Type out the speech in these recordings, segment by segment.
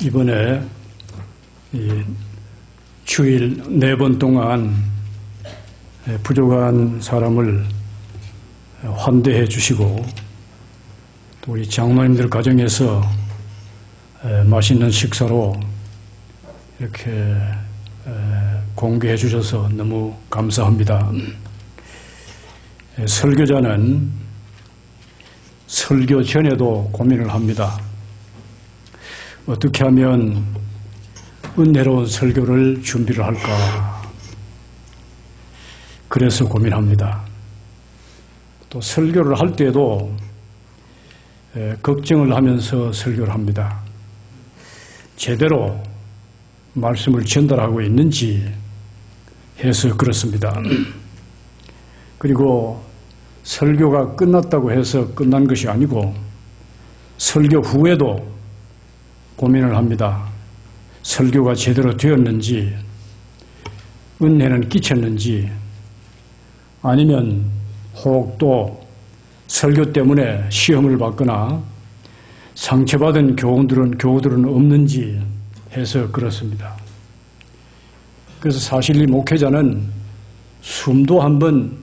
이번에 주일 4번 동안 부족한 사람을 환대해 주시고 또 우리 장로님들 가정에서 맛있는 식사로 이렇게 공개해 주셔서 너무 감사합니다. 설교자는 설교 전에도 고민을 합니다. 어떻게 하면 은혜로운 설교를 준비를 할까? 그래서 고민합니다. 또 설교를 할 때에도 걱정을 하면서 설교를 합니다. 제대로 말씀을 전달하고 있는지 해서 그렇습니다. 그리고 설교가 끝났다고 해서 끝난 것이 아니고 설교 후에도 고민을 합니다. 설교가 제대로 되었는지, 은혜는 끼쳤는지, 아니면 혹 또 설교 때문에 시험을 받거나 상처받은 교우들은 없는지 해서 그렇습니다. 그래서 사실 이 목회자는 숨도 한번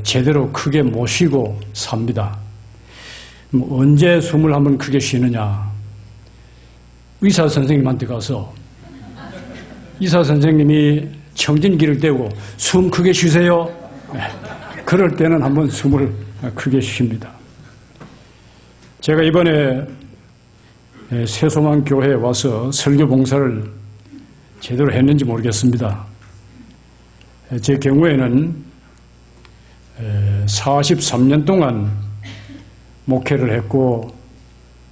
제대로 크게 못 쉬고 삽니다. 언제 숨을 한번 크게 쉬느냐? 의사 선생님한테 가서 의사 선생님이 청진기를 떼고 숨 크게 쉬세요. 그럴 때는 한번 숨을 크게 쉽니다. 제가 이번에 새소망교회에 와서 설교 봉사를 제대로 했는지 모르겠습니다. 제 경우에는 43년 동안 목회를 했고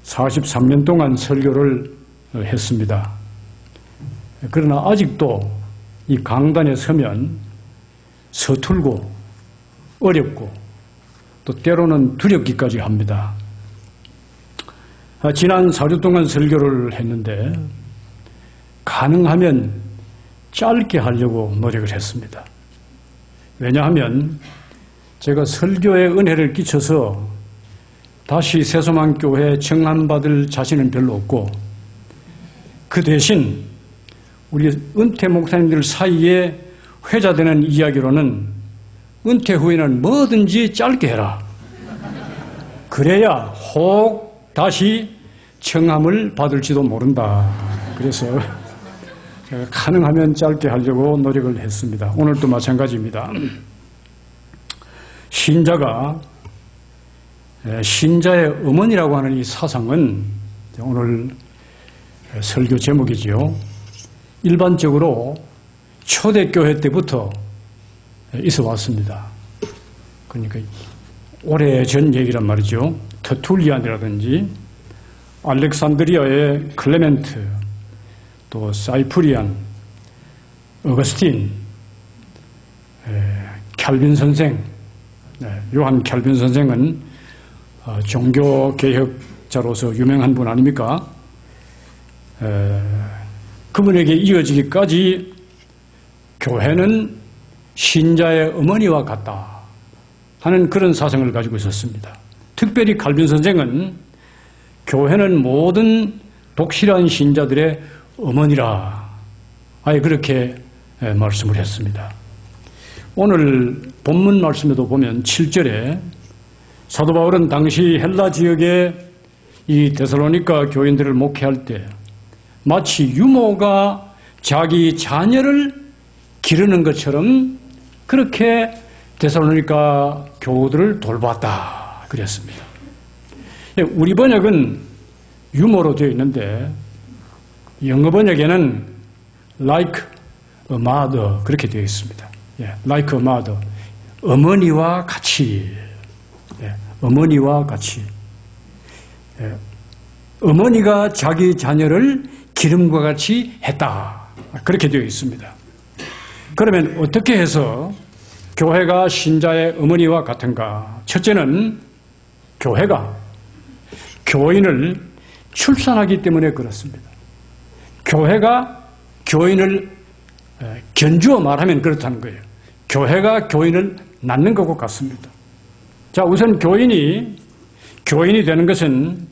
43년 동안 설교를 했습니다. 그러나 아직도 이 강단에 서면 서툴고 어렵고 또 때로는 두렵기까지 합니다. 지난 4주 동안 설교를 했는데 가능하면 짧게 하려고 노력을 했습니다. 왜냐하면 제가 설교에 은혜를 끼쳐서 다시 새소망교회에 청함받을 자신은 별로 없고 그 대신 우리 은퇴 목사님들 사이에 회자되는 이야기로는 은퇴 후에는 뭐든지 짧게 해라. 그래야 혹 다시 청함을 받을지도 모른다. 그래서 제가 가능하면 짧게 하려고 노력을 했습니다. 오늘도 마찬가지입니다. 신자가 신자의 어머니라고 하는 이 사상은 오늘 설교 제목이지요. 일반적으로 초대교회 때부터 있어 왔습니다. 그러니까 오래전 얘기란 말이죠. 터툴리안이라든지 알렉산드리아의 클레멘트, 또 사이프리안, 어거스틴, 캘빈 선생, 요한 캘빈 선생은 종교개혁자로서 유명한 분 아닙니까? 그분에게 이어지기까지 교회는 신자의 어머니와 같다 하는 그런 사상을 가지고 있었습니다. 특별히 칼빈 선생은 교회는 모든 독실한 신자들의 어머니라 아예 그렇게 말씀을 했습니다. 오늘 본문 말씀에도 보면 7절에 사도 바울은 당시 헬라 지역의 이 데살로니가 교인들을 목회할 때 마치 유모가 자기 자녀를 기르는 것처럼 그렇게 데살로니가 교우들을 돌봤다 그랬습니다. 우리 번역은 유모로 되어 있는데 영어 번역에는 like a mother 그렇게 되어 있습니다. like a mother, 어머니와 같이, 어머니와 같이. 어머니가 자기 자녀를 기름과 같이 했다 그렇게 되어 있습니다. 그러면 어떻게 해서 교회가 신자의 어머니와 같은가? 첫째는 교회가 교인을 출산하기 때문에 그렇습니다. 교회가 교인을 견주어 말하면 그렇다는 거예요. 교회가 교인을 낳는 것과 같습니다. 자, 우선 교인이 되는 것은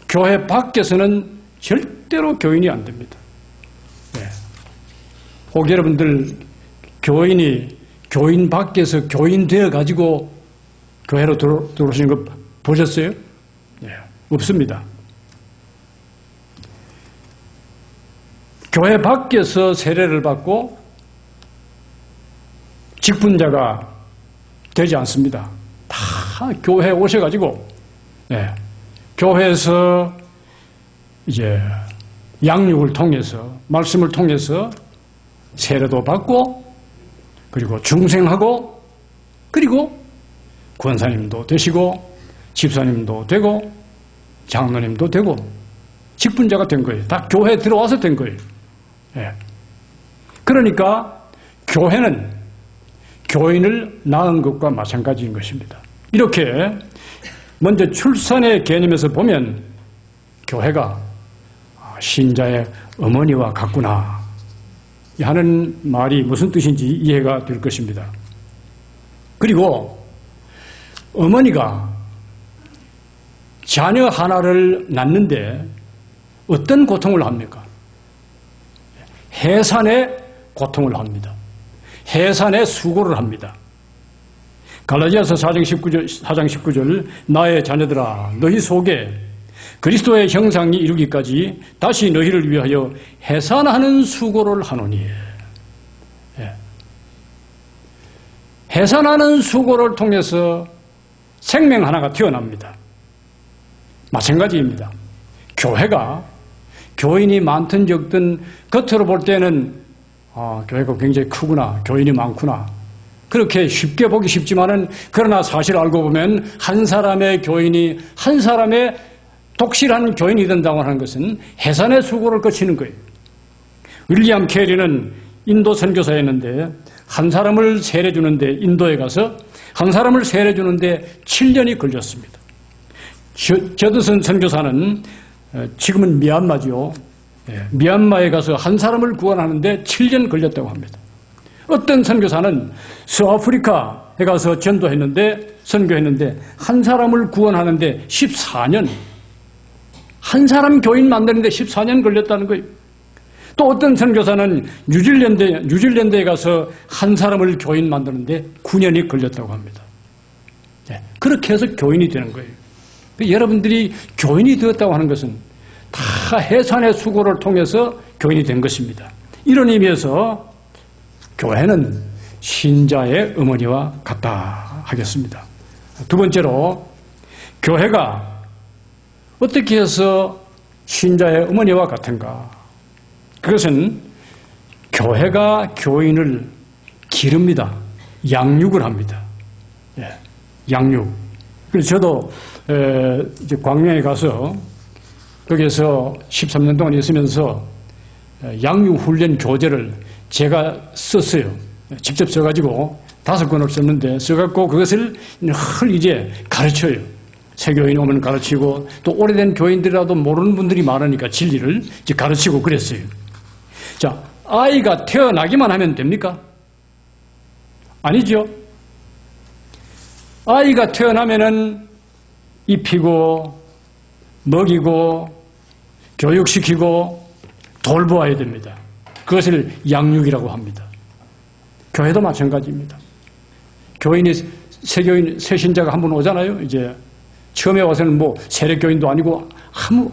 교회 밖에서는 절대로 교인이 안 됩니다. 예. 혹 여러분들 교인이 교인 밖에서 교인 되어가지고 교회로 들어오시는 거 보셨어요? 예. 없습니다. 교회 밖에서 세례를 받고 직분자가 되지 않습니다. 다 교회에 오셔가지고, 예, 교회에서 이제 양육을 통해서, 말씀을 통해서 세례도 받고, 그리고 중생하고, 그리고 권사님도 되시고, 집사님도 되고, 장로님도 되고, 직분자가 된 거예요. 다 교회에 들어와서 된 거예요. 예. 그러니까 교회는 교인을 낳은 것과 마찬가지인 것입니다. 이렇게 먼저 출산의 개념에서 보면 교회가 신자의 어머니와 같구나 하는 말이 무슨 뜻인지 이해가 될 것입니다. 그리고 어머니가 자녀 하나를 낳는데 어떤 고통을 합니까? 해산의 고통을 합니다. 해산의 수고를 합니다. 갈라디아서 4장 19절 나의 자녀들아 너희 속에 그리스도의 형상이 이루기까지 다시 너희를 위하여 해산하는 수고를 하노니. 예. 해산하는 수고를 통해서 생명 하나가 태어납니다. 마찬가지입니다. 교회가 교인이 많든 적든 겉으로 볼 때는 교회가 굉장히 크구나, 교인이 많구나 그렇게 쉽게 보기 쉽지만은 그러나 사실 알고 보면 한 사람의 교인이 한 사람의 독실한 교인이 된다고 하는 것은 해산의 수고를 거치는 거예요. 윌리엄 캐리는 인도 선교사였는데 한 사람을 세례주는데 인도에 가서 한 사람을 세례주는데 7년이 걸렸습니다. 저드슨 선교사는 지금은 미얀마죠. 미얀마에 가서 한 사람을 구원하는데 7년 걸렸다고 합니다. 어떤 선교사는 서아프리카에 가서 전도했는데 선교했는데 한 사람을 구원하는데 14년 한 사람 교인 만드는데 14년 걸렸다는 거예요. 또 어떤 선교사는 뉴질랜드에 가서 한 사람을 교인 만드는데 9년이 걸렸다고 합니다. 그렇게 해서 교인이 되는 거예요. 여러분들이 교인이 되었다고 하는 것은 다 해산의 수고를 통해서 교인이 된 것입니다. 이런 의미에서 교회는 신자의 어머니와 같다 하겠습니다. 두 번째로 교회가 어떻게 해서 신자의 어머니와 같은가? 그것은 교회가 교인을 기릅니다. 양육을 합니다. 예, 양육. 그래서 저도 이제 광명에 가서 거기에서 13년 동안 있으면서 양육훈련 교재를 제가 썼어요. 직접 써가지고 5권을 썼는데 써갖고 그것을 늘 이제 가르쳐요. 새 교인 오면 가르치고 또 오래된 교인들이라도 모르는 분들이 많으니까 진리를 이제 가르치고 그랬어요. 자, 아이가 태어나기만 하면 됩니까? 아니죠. 아이가 태어나면은 입히고 먹이고 교육시키고 돌보아야 됩니다. 그것을 양육이라고 합니다. 교회도 마찬가지입니다. 교인이 새 신자가 한 분 오잖아요. 이제 처음에 와서는 뭐 세례교인도 아니고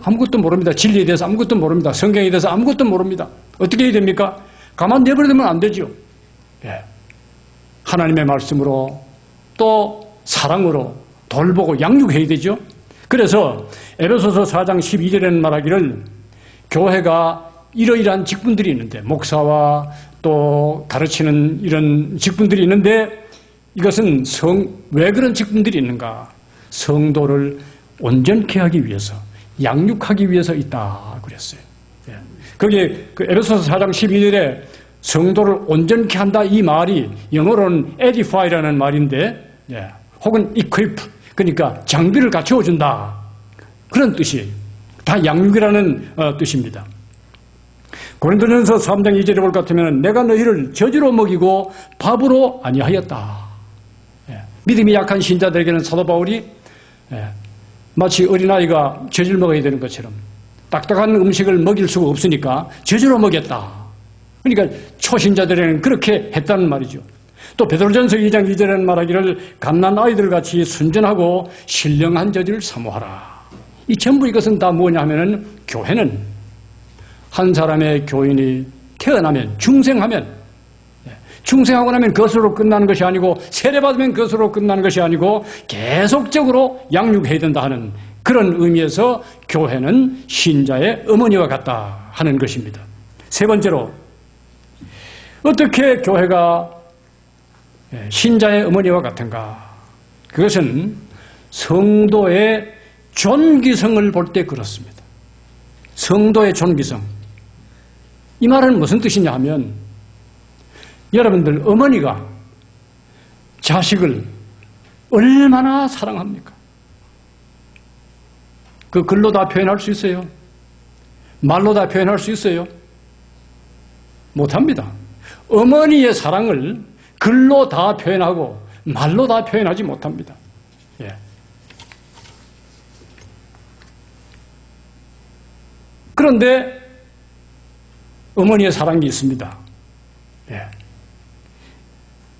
아무것도 모릅니다. 진리에 대해서 아무것도 모릅니다. 성경에 대해서 아무것도 모릅니다. 어떻게 해야 됩니까? 가만 내버려두면 안 되죠. 예. 하나님의 말씀으로 또 사랑으로 돌보고 양육해야 되죠. 그래서 에베소서 4장 12절에는 말하기를 교회가 이러이러한 직분들이 있는데 목사와 또 가르치는 이런 직분들이 있는데 이것은 왜 그런 직분들이 있는가? 성도를 온전케 하기 위해서 양육하기 위해서 있다 그랬어요. 예. 거기에 그 에베소서 4장 12절에 성도를 온전케 한다 이 말이 영어로는 edify라는 말인데 예. 혹은 equip 그러니까 장비를 갖춰준다 그런 뜻이에요. 다 양육이라는 뜻입니다. 고린도전서 3장 2절에 볼 것 같으면 내가 너희를 젖으로 먹이고 밥으로 아니하였다. 예. 믿음이 약한 신자들에게는 사도 바울이 예. 마치 어린아이가 젖을 먹어야 되는 것처럼 딱딱한 음식을 먹일 수가 없으니까 저주로 먹였다. 그러니까 초신자들에게는 그렇게 했다는 말이죠. 또 베드로전서 2장 2절에는 말하기를 갓난 아이들같이 순전하고 신령한 저지를 사모하라. 이 전부 이것은 다 뭐냐 하면은 교회는 한 사람의 교인이 태어나면 중생하고 나면 그것으로 끝나는 것이 아니고 세례받으면 그것으로 끝나는 것이 아니고 계속적으로 양육해야 된다 하는 그런 의미에서 교회는 신자의 어머니와 같다 하는 것입니다. 세 번째로 어떻게 교회가 신자의 어머니와 같은가? 그것은 성도의 존귀성을 볼 때 그렇습니다. 성도의 존귀성. 이 말은 무슨 뜻이냐 하면 여러분들 어머니가 자식을 얼마나 사랑합니까? 그 글로 다 표현할 수 있어요? 말로 다 표현할 수 있어요? 못합니다. 어머니의 사랑을 글로 다 표현하고 말로 다 표현하지 못합니다. 예. 그런데 어머니의 사랑이 있습니다. 예.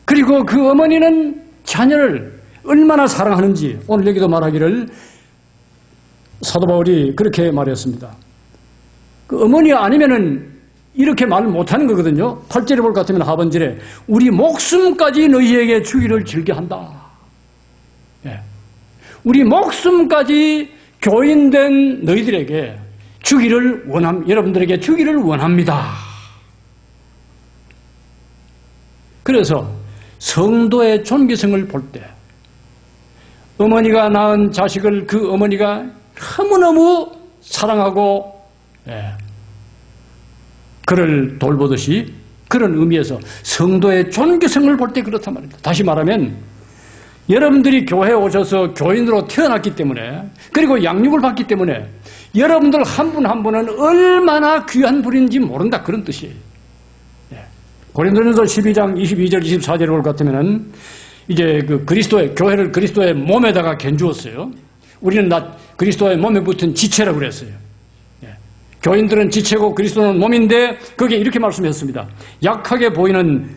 그리고 그 어머니는 자녀를 얼마나 사랑하는지 오늘 여기도 말하기를 사도 바울이 그렇게 말했습니다. 그 어머니 아니면은 이렇게 말 못하는 거거든요. 8절에 볼 것 같으면 하반절에 우리 목숨까지 너희에게 주기를 즐겨한다. 예. 우리 목숨까지 교인된 너희들에게 여러분들에게 주기를 원합니다. 그래서 성도의 존귀성을 볼 때 어머니가 낳은 자식을 그 어머니가 너무너무 사랑하고 그를 돌보듯이 그런 의미에서 성도의 존귀성을 볼 때 그렇단 말입니다. 다시 말하면 여러분들이 교회에 오셔서 교인으로 태어났기 때문에 그리고 양육을 받기 때문에 여러분들 한 분 한 분은 얼마나 귀한 분인지 모른다 그런 뜻이에요. 고린도전서 12장 22절 24절을 볼 것 같으면은 이제 그 교회를 그리스도의 몸에다가 견주었어요. 우리는 그리스도의 몸에 붙은 지체라고 그랬어요. 교인들은 지체고 그리스도는 몸인데 거기에 이렇게 말씀했습니다. 약하게 보이는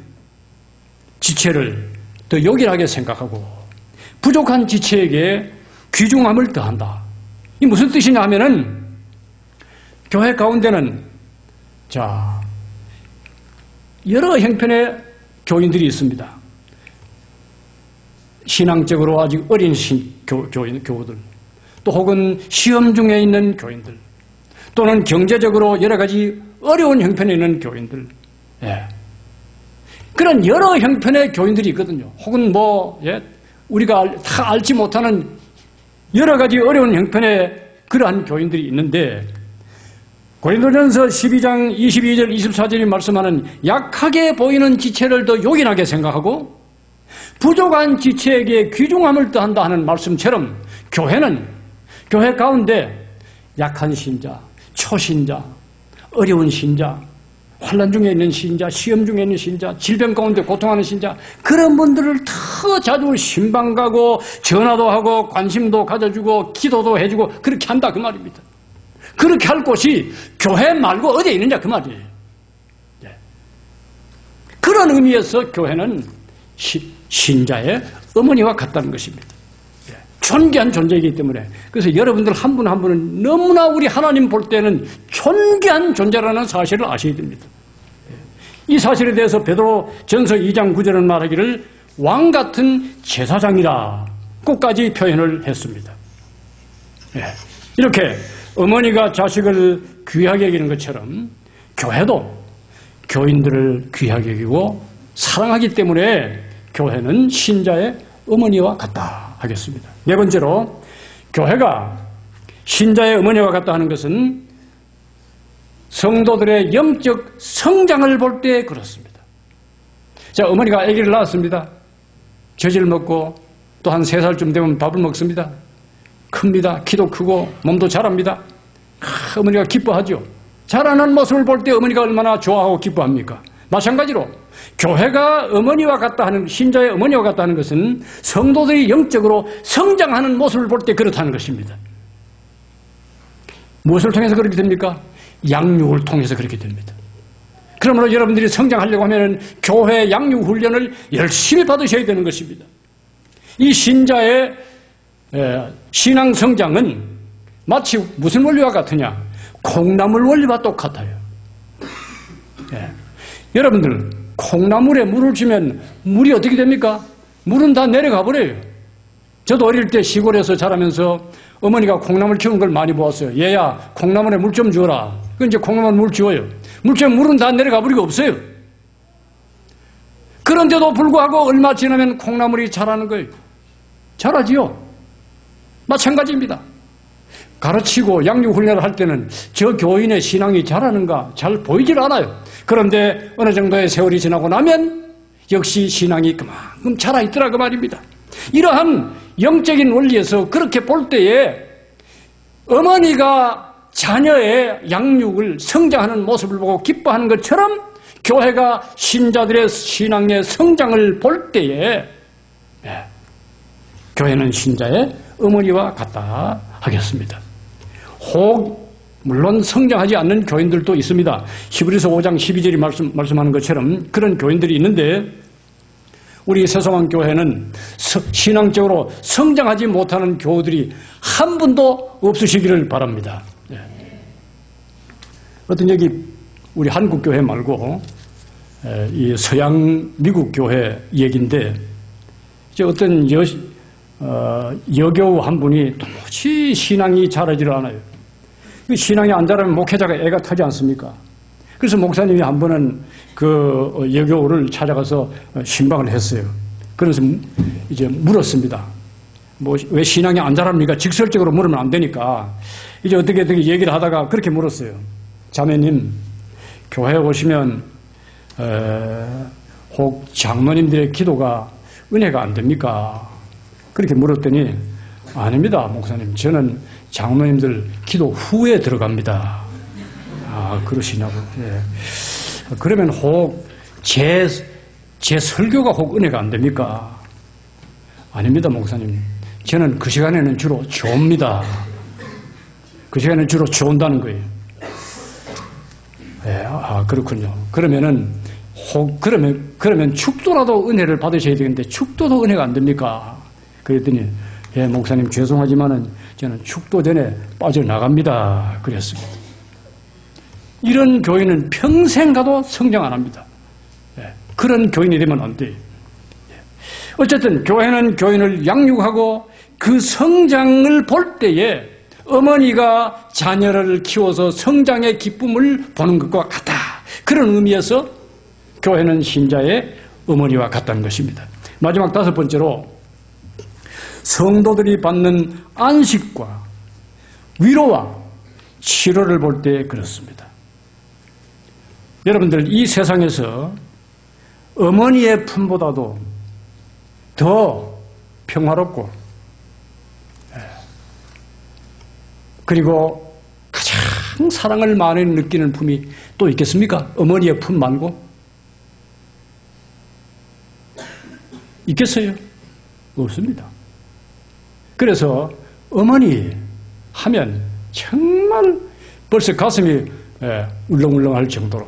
지체를 더 요긴하게 생각하고 부족한 지체에게 귀중함을 더한다. 이 무슨 뜻이냐 하면은 교회 가운데는 여러 형편의 교인들이 있습니다. 신앙적으로 아직 어린 교우들, 또 혹은 시험 중에 있는 교인들, 또는 경제적으로 여러 가지 어려운 형편에 있는 교인들, 그런 여러 형편의 교인들이 있거든요. 혹은 우리가 다 알지 못하는 여러 가지 어려운 형편의 그러한 교인들이 있는데 고린도전서 12장 22절 24절이 말씀하는 약하게 보이는 지체를 더 요긴하게 생각하고 부족한 지체에게 귀중함을 더한다 하는 말씀처럼 교회는 교회 가운데 약한 신자, 초신자, 어려운 신자, 환난 중에 있는 신자, 시험 중에 있는 신자, 질병 가운데 고통하는 신자, 그런 분들을 더 자주 신방 가고 전화도 하고 관심도 가져주고 기도도 해주고 그렇게 한다 그 말입니다. 그렇게 할 곳이 교회 말고 어디에 있느냐 그 말이에요. 그런 의미에서 교회는 신자의 어머니와 같다는 것입니다. 존귀한 존재이기 때문에 그래서 여러분들 한 분 한 분은 너무나 우리 하나님 볼 때는 존귀한 존재라는 사실을 아셔야 됩니다. 이 사실에 대해서 베드로전서 2장 9절은 말하기를 왕같은 제사장이라 끝까지 표현을 했습니다. 이렇게 어머니가 자식을 귀하게 여기는 것처럼 교회도 교인들을 귀하게 여기고 사랑하기 때문에 교회는 신자의 어머니와 같다 하겠습니다. 네 번째로 교회가 신자의 어머니와 같다 하는 것은 성도들의 영적 성장을 볼 때 그렇습니다. 자, 어머니가 아기를 낳았습니다. 젖을 먹고 또 한 3살쯤 되면 밥을 먹습니다. 큽니다. 키도 크고 몸도 자랍니다. 어머니가 기뻐하죠. 자라는 모습을 볼 때 어머니가 얼마나 좋아하고 기뻐합니까? 마찬가지로 교회가 어머니와 같다 하는 신자의 어머니와 같다 하는 것은 성도들이 영적으로 성장하는 모습을 볼 때 그렇다는 것입니다. 무엇을 통해서 그렇게 됩니까? 양육을 통해서 그렇게 됩니다. 그러므로 여러분들이 성장하려고 하면 교회 양육 훈련을 열심히 받으셔야 되는 것입니다. 이 신자의 신앙 성장은 마치 무슨 원리와 같으냐? 콩나물 원리와 똑같아요. 여러분들 콩나물에 물을 주면 물이 어떻게 됩니까? 물은 다 내려가 버려요. 저도 어릴 때 시골에서 자라면서 어머니가 콩나물 키우는 걸 많이 보았어요. 얘야 콩나물에 물 좀 주어라. 그 이제 콩나물 물 주어요. 물 주면 물은 다 내려가 버리고 없어요. 그런데도 불구하고 얼마 지나면 콩나물이 자라는 거예요. 자라지요. 마찬가지입니다. 가르치고 양육 훈련을 할 때는 저 교인의 신앙이 자라는가 잘 보이질 않아요. 그런데 어느 정도의 세월이 지나고 나면 역시 신앙이 그만큼 자라있더라 그 말입니다. 이러한 영적인 원리에서 그렇게 볼 때에 어머니가 자녀의 양육을 성장하는 모습을 보고 기뻐하는 것처럼 교회가 신자들의 신앙의 성장을 볼 때에 교회는 신자의 어머니와 같다 하겠습니다. 혹 물론 성장하지 않는 교인들도 있습니다. 히브리서 5장 12절이 말씀하는 것처럼 그런 교인들이 있는데 우리 새송환교회는 신앙적으로 성장하지 못하는 교우들이 한 분도 없으시기를 바랍니다. 어떤 여기 우리 한국교회 말고 이 서양 미국 교회 얘기인데 어떤 여교우 한 분이 도무지 신앙이 자라지를 않아요. 신앙이 안 자라면 목회자가 애가 타지 않습니까? 그래서 목사님이 한 번은 그 여교우를 찾아가서 신방을 했어요. 그래서 이제 물었습니다. 뭐 왜 신앙이 안 자랍니까? 직설적으로 물으면 안 되니까 이제 어떻게 얘기를 하다가 그렇게 물었어요. 자매님, 교회에 오시면 혹 장로님들의 기도가 은혜가 안 됩니까? 그렇게 물었더니 아닙니다, 목사님. 저는 장로님들 기도 후에 들어갑니다. 아, 그러시냐고. 예. 그러면 혹 제 설교가 혹 은혜가 안 됩니까? 아닙니다, 목사님. 저는 그 시간에는 주로 좋습니다. 그 시간에는 주로 좋은다는 거예요. 예, 아, 그렇군요. 그러면 축도라도 은혜를 받으셔야 되는데 축도도 은혜가 안 됩니까? 그랬더니 예, 목사님 죄송하지만은 저는 축도 전에 빠져나갑니다. 그랬습니다. 이런 교인은 평생 가도 성장 안 합니다. 예, 그런 교인이 되면 안 돼요. 예. 어쨌든 교회는 교인을 양육하고 그 성장을 볼 때에 어머니가 자녀를 키워서 성장의 기쁨을 보는 것과 같다. 그런 의미에서 교회는 신자의 어머니와 같다는 것입니다. 마지막 5번째로 성도들이 받는 안식과 위로와 치료를 볼 때 그렇습니다. 여러분들 이 세상에서 어머니의 품보다도 더 평화롭고 그리고 가장 사랑을 많이 느끼는 품이 또 있겠습니까? 어머니의 품 말고? 있겠어요? 없습니다. 그래서 어머니 하면 정말 벌써 가슴이 울렁울렁할 정도로.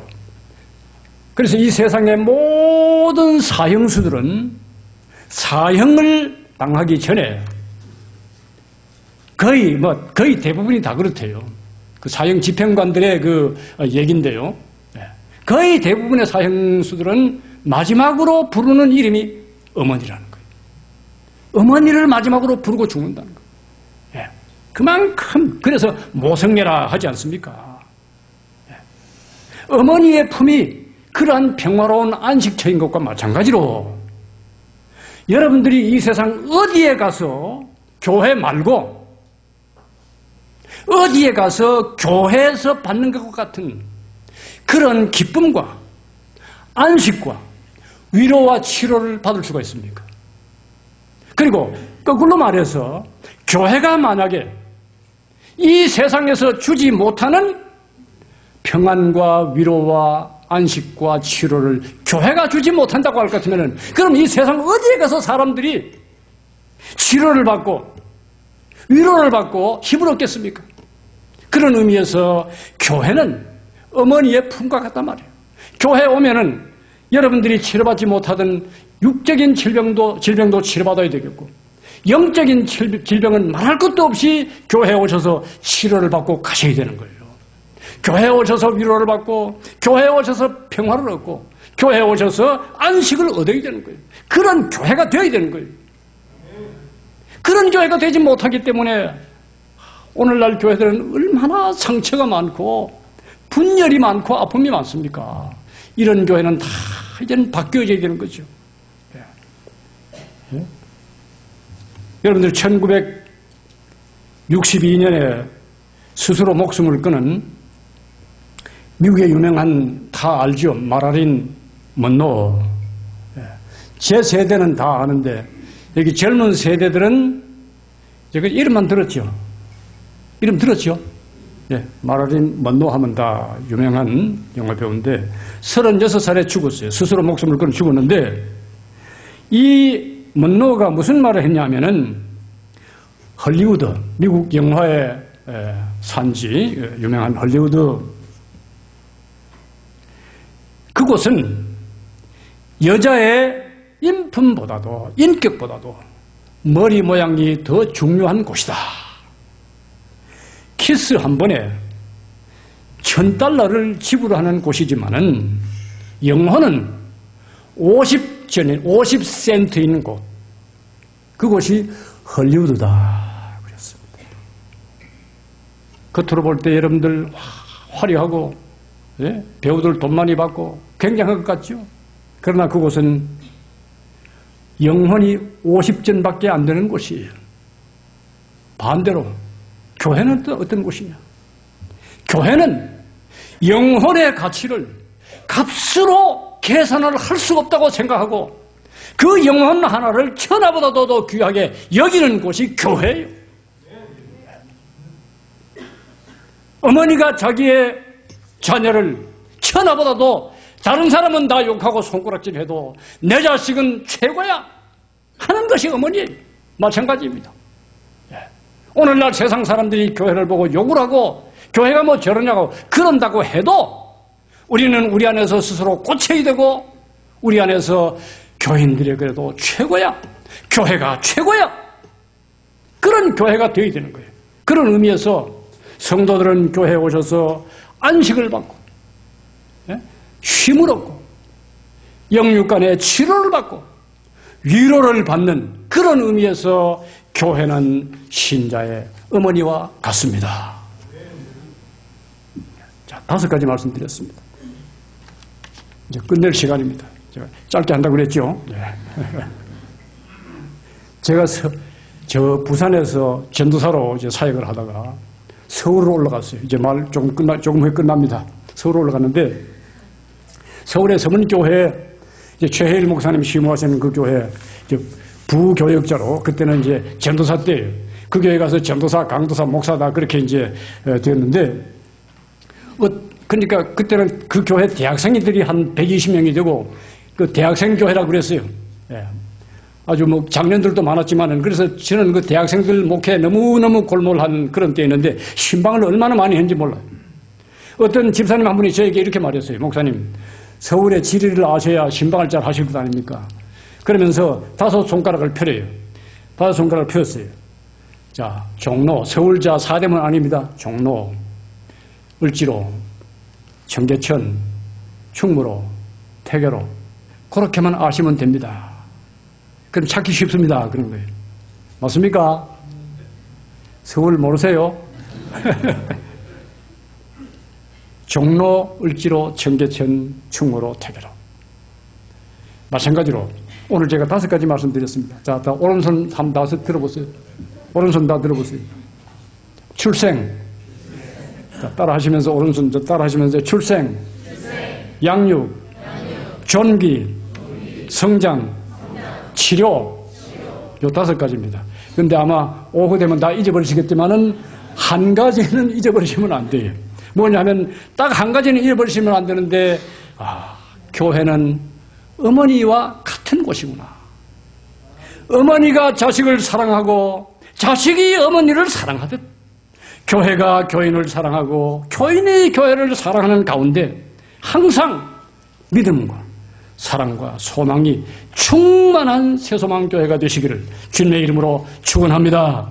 그래서 이 세상의 모든 사형수들은 사형을 당하기 전에 거의 대부분이 다 그렇대요. 그 사형 집행관들의 그 얘기인데요. 거의 대부분의 사형수들은 마지막으로 부르는 이름이 어머니라는 거예요. 어머니를 마지막으로 부르고 죽는다는 거예요. 그만큼 그래서 모성애라 하지 않습니까? 어머니의 품이 그러한 평화로운 안식처인 것과 마찬가지로 여러분들이 이 세상 어디에 가서 교회 말고 어디에 가서 교회에서 받는 것과 같은 그런 기쁨과 안식과 위로와 치료를 받을 수가 있습니까? 그리고 거꾸로 말해서 교회가 만약에 이 세상에서 주지 못하는 평안과 위로와 안식과 치료를 교회가 주지 못한다고 할 것 같으면 그럼 이 세상 어디에 가서 사람들이 치료를 받고 위로를 받고 힘을 얻겠습니까? 그런 의미에서 교회는 어머니의 품과 같단 말이에요. 교회에 오면은 여러분들이 치료받지 못하던 육적인 질병도 치료받아야 되겠고, 영적인 질병은 말할 것도 없이 교회에 오셔서 치료를 받고 가셔야 되는 거예요. 교회에 오셔서 위로를 받고, 교회에 오셔서 평화를 얻고, 교회에 오셔서 안식을 얻어야 되는 거예요. 그런 교회가 되어야 되는 거예요. 그런 교회가 되지 못하기 때문에 오늘날 교회들은 얼마나 상처가 많고 분열이 많고 아픔이 많습니까? 이런 교회는 다 이제는 바뀌어져야 되는 거죠. 예? 여러분들 1962년에 스스로 목숨을 끊은 미국의 유명한, 다 알죠? 마릴린 먼로. 제 세대는 다 아는데 여기 젊은 세대들은 제가 이름만 들었죠? 이름 들었죠? 예, 마릴린 먼로 하면 다 유명한 영화 배우인데 36살에 죽었어요. 스스로 목숨을 끊어 죽었는데 이 먼로가 무슨 말을 했냐면은 헐리우드, 미국 영화의 산지, 유명한 헐리우드, 그곳은 여자의 인품보다도 인격보다도 머리 모양이 더 중요한 곳이다. 키스 한 번에 $1000를 지불하는 곳이지만은 영혼은 50센트 있는 곳, 그곳이 헐리우드다 그랬습니다. 겉으로 볼 때 여러분들 화려하고, 예? 배우들 돈 많이 받고 굉장한 것 같죠? 그러나 그곳은 영혼이 50전밖에 안 되는 곳이에요. 반대로 교회는 또 어떤 곳이냐? 교회는 영혼의 가치를 값으로 계산을 할 수 없다고 생각하고 그 영혼 하나를 천하보다도 더 귀하게 여기는 곳이 교회예요. 어머니가 자기의 자녀를 천하보다도, 다른 사람은 다 욕하고 손가락질해도 내 자식은 최고야 하는 것이 어머니예요. 마찬가지입니다. 오늘날 세상 사람들이 교회를 보고 욕을 하고 교회가 뭐 저러냐고 그런다고 해도 우리는 우리 안에서 스스로 고쳐야 되고 우리 안에서 교인들이 그래도 최고야, 교회가 최고야, 그런 교회가 되어야 되는 거예요. 그런 의미에서 성도들은 교회에 오셔서 안식을 받고, 쉼을 얻고, 영육간의 치료를 받고 위로를 받는 그런 의미에서 교회는 신자의 어머니와 같습니다. 자, 5가지 말씀드렸습니다. 이제 끝낼 시간입니다. 제가 짧게 한다고 그랬죠? 네. 제가 저 부산에서 전도사로 이제 사역을 하다가 서울로 올라갔어요. 이제 말 조금 후에 끝납니다. 서울로 올라갔는데 서울의 서문교회 이제 최혜일 목사님 시무하시는 그 교회 부교역자로, 그때는 이제 전도사 때예요. 그 교회 가서 전도사, 강도사, 목사다 그렇게 이제 되었는데, 그러니까 그때는 그 교회 대학생들이 한 120명이 되고 그 대학생 교회라고 그랬어요. 예. 아주 뭐 장년들도 많았지만은, 그래서 저는 그 대학생들 목회에 너무너무 골몰한 그런 때였는데 신방을 얼마나 많이 했는지 몰라요. 어떤 집사님 한 분이 저에게 이렇게 말했어요. 목사님, 서울의 지리를 아셔야 신방을 잘 하실 것 아닙니까? 그러면서 5손가락을 펴래요. 5손가락을 폈어요. 자, 종로, 서울자 사대문 아닙니다. 종로, 을지로, 청계천, 충무로, 태계로, 그렇게만 아시면 됩니다. 그럼 찾기 쉽습니다. 그런 거예요. 맞습니까? 서울 모르세요? 종로, 을지로, 청계천, 충무로, 태계로. 마찬가지로 오늘 제가 5가지 말씀드렸습니다. 자, 다 오른손 한 5 들어보세요. 오른손 다 들어보세요. 출생. 자, 따라 하시면서 오른손 따라 하시면서 출생, 양육, 존귀, 성장, 치료. 요 5가지입니다. 그런데 아마 오후 되면 다 잊어버리시겠지만은 한 가지는 잊어버리시면 안 돼요. 뭐냐면 딱 한 가지는 잃어버리시면 안 되는데, 교회는 어머니와 같은 곳이구나. 어머니가 자식을 사랑하고 자식이 어머니를 사랑하듯 교회가 교인을 사랑하고 교인이 교회를 사랑하는 가운데 항상 믿음과 사랑과 소망이 충만한 새소망교회가 되시기를 주님의 이름으로 축원합니다.